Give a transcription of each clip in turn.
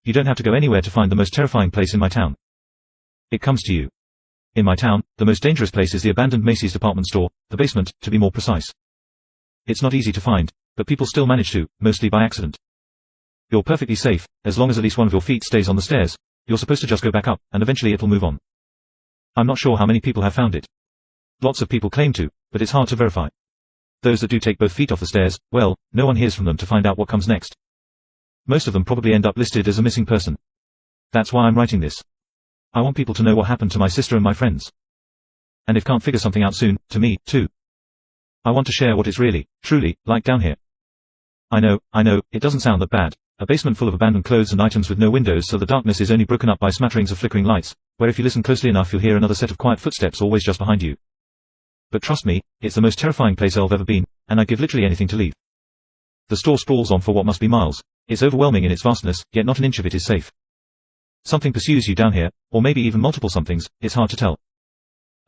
You don't have to go anywhere to find the most terrifying place in my town. It comes to you. In my town, the most dangerous place is the abandoned Macy's department store, the basement, to be more precise. It's not easy to find, but people still manage to, mostly by accident. You're perfectly safe, as long as at least one of your feet stays on the stairs. You're supposed to just go back up, and eventually it'll move on. I'm not sure how many people have found it. Lots of people claim to, but it's hard to verify. Those that do take both feet off the stairs, well, no one hears from them to find out what comes next. Most of them probably end up listed as a missing person. That's why I'm writing this. I want people to know what happened to my sister and my friends. And if can't figure something out soon, to me, too. I want to share what it's really, truly, like down here. I know, it doesn't sound that bad. A basement full of abandoned clothes and items with no windows, so the darkness is only broken up by smatterings of flickering lights, where if you listen closely enough you'll hear another set of quiet footsteps always just behind you. But trust me, it's the most terrifying place I've ever been, and I'd give literally anything to leave. The store sprawls on for what must be miles. It's overwhelming in its vastness, yet not an inch of it is safe. Something pursues you down here, or maybe even multiple somethings, it's hard to tell.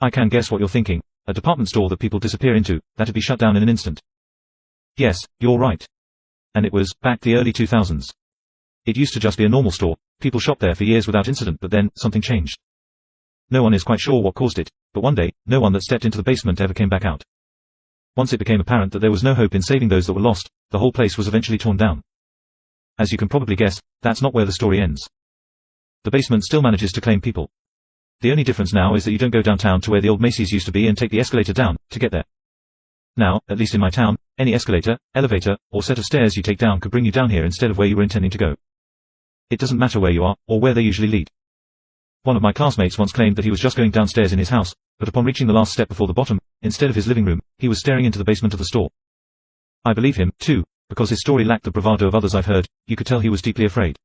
I can guess what you're thinking. A department store that people disappear into, that'd be shut down in an instant. Yes, you're right. And it was, back the early 2000s. It used to just be a normal store, people shopped there for years without incident, but then, something changed. No one is quite sure what caused it, but one day, no one that stepped into the basement ever came back out. Once it became apparent that there was no hope in saving those that were lost, the whole place was eventually torn down. As you can probably guess, that's not where the story ends. The basement still manages to claim people. The only difference now is that you don't go downtown to where the old Macy's used to be and take the escalator down, to get there. Now, at least in my town, any escalator, elevator, or set of stairs you take down could bring you down here instead of where you were intending to go. It doesn't matter where you are, or where they usually lead. One of my classmates once claimed that he was just going downstairs in his house, but upon reaching the last step before the bottom, instead of his living room, he was staring into the basement of the store. I believe him, too, because his story lacked the bravado of others I've heard. You could tell he was deeply afraid.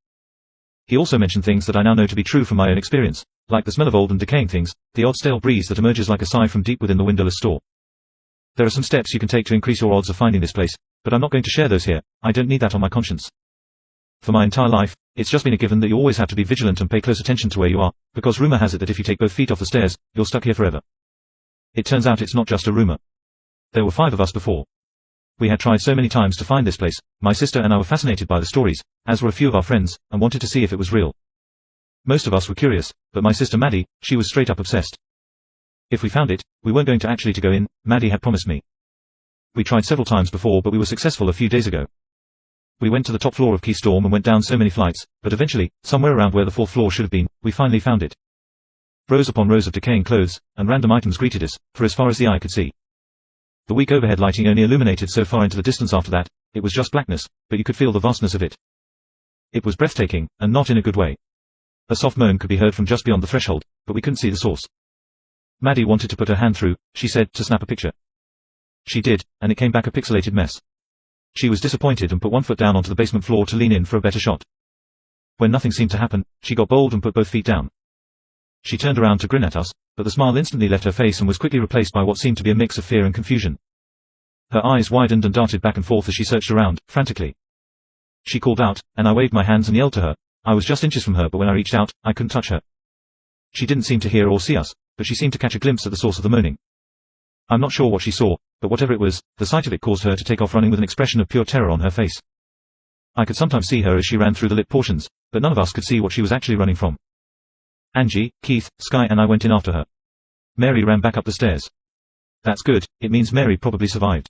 He also mentioned things that I now know to be true from my own experience, like the smell of old and decaying things, the odd stale breeze that emerges like a sigh from deep within the windowless store. There are some steps you can take to increase your odds of finding this place, but I'm not going to share those here. I don't need that on my conscience. For my entire life, it's just been a given that you always have to be vigilant and pay close attention to where you are, because rumor has it that if you take both feet off the stairs, you're stuck here forever. It turns out it's not just a rumor. There were 5 of us before. We had tried so many times to find this place. My sister and I were fascinated by the stories, as were a few of our friends, and wanted to see if it was real. Most of us were curious, but my sister Maddie, she was straight up obsessed. If we found it, we weren't going to actually go in, Maddie had promised me. We tried several times before, but we were successful a few days ago. We went to the top floor of Keystorm and went down so many flights, but eventually, somewhere around where the 4th floor should have been, we finally found it. Rows upon rows of decaying clothes, and random items greeted us, for as far as the eye could see. The weak overhead lighting only illuminated so far into the distance after that. It was just blackness, but you could feel the vastness of it. It was breathtaking, and not in a good way. A soft moan could be heard from just beyond the threshold, but we couldn't see the source. Maddie wanted to put her hand through, she said, to snap a picture. She did, and it came back a pixelated mess. She was disappointed and put one foot down onto the basement floor to lean in for a better shot. When nothing seemed to happen, she got bold and put both feet down. She turned around to grin at us, but the smile instantly left her face and was quickly replaced by what seemed to be a mix of fear and confusion. Her eyes widened and darted back and forth as she searched around, frantically. She called out, and I waved my hands and yelled to her. I was just inches from her, but when I reached out, I couldn't touch her. She didn't seem to hear or see us, but she seemed to catch a glimpse at the source of the moaning. I'm not sure what she saw, but whatever it was, the sight of it caused her to take off running with an expression of pure terror on her face. I could sometimes see her as she ran through the lit portions, but none of us could see what she was actually running from. Angie, Keith, Sky and I went in after her. Mary ran back up the stairs. That's good, it means Mary probably survived.